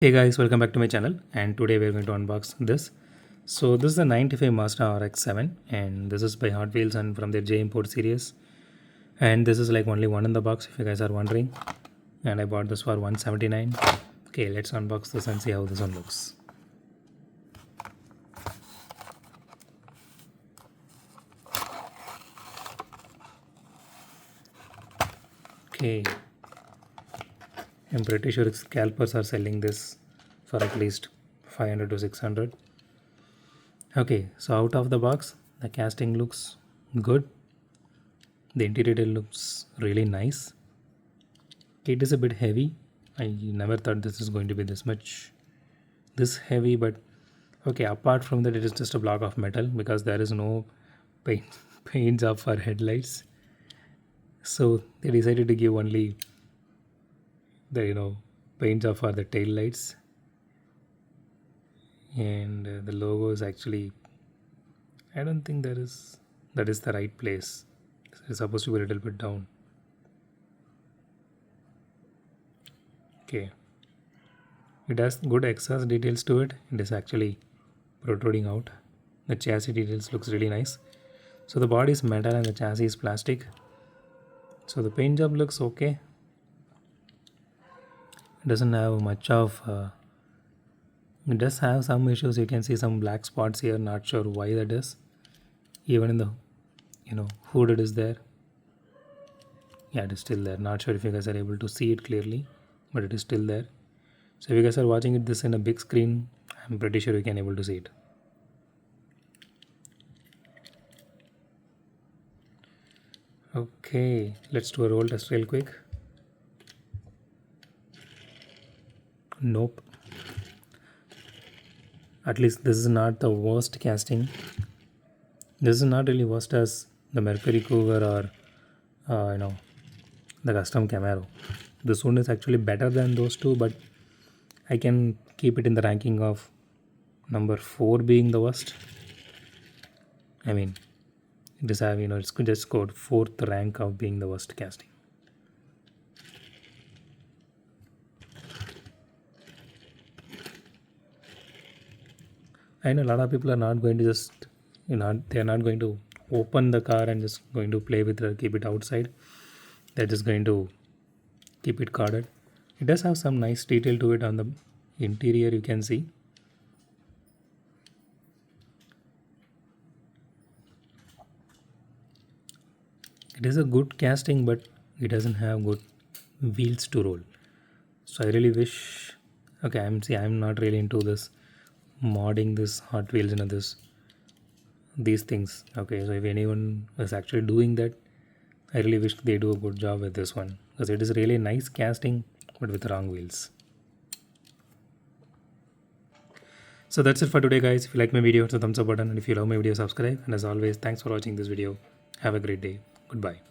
Hey guys, welcome back to my channel, and today we're going to unbox this. So this is the 95 Mazda RX-7 and this is by Hotwheels and from their J Import series, and this is like only one in the box if you guys are wondering, and I bought this for 179. Okay, let's unbox this and see how this one looks. Okay, I'm pretty sure scalpers are selling this for at least 500 to 600. Okay, so out of the box the casting looks good. The interior looks really nice. It is a bit heavy. I never thought this is going to be this heavy, but okay, apart from that it is just a block of metal because there is no paint paint job for headlights. So they decided to give only the paint job for the tail lights, and the logo is actually, I don't think that is the right place. It's supposed to be a little bit down. Okay, it has good exhaust details to it. It is actually protruding out. The chassis details looks really nice. So the body is metal and the chassis is plastic. So the paint job looks okay. It doesn't have much of. It does have some issues. You can see some black spots here. Not sure why that is. Even in the hood it is there. Yeah, it is still there. Not sure if you guys are able to see it clearly, but it is still there. So if you guys are watching this in a big screen, I'm pretty sure you can able to see it. Okay, let's do a roll test real quick. Nope. At least this is not the worst casting. This is not really worst as the Mercury Cougar or the custom Camaro. This one is actually better than those two, but I can keep it in the ranking of number 4 being the worst. I mean, it is have it's just scored 4th rank of being the worst casting. I know a lot of people are not going to just they are not going to open the car and just going to play with it, keep it outside. They're just going to keep it guarded. It does have some nice detail to it on the interior, you can see. It is a good casting, but it doesn't have good wheels to roll. So I really wish. Okay, I'm not really into this modding this Hot Wheels and these things. Okay, so if anyone is actually doing that, I really wish they do a good job with this one because it is really nice casting, but with wrong wheels. So that's it for today, guys. If you like my video, hit the thumbs up button, and if you love my video, subscribe. And as always, thanks for watching this video. Have a great day. Goodbye.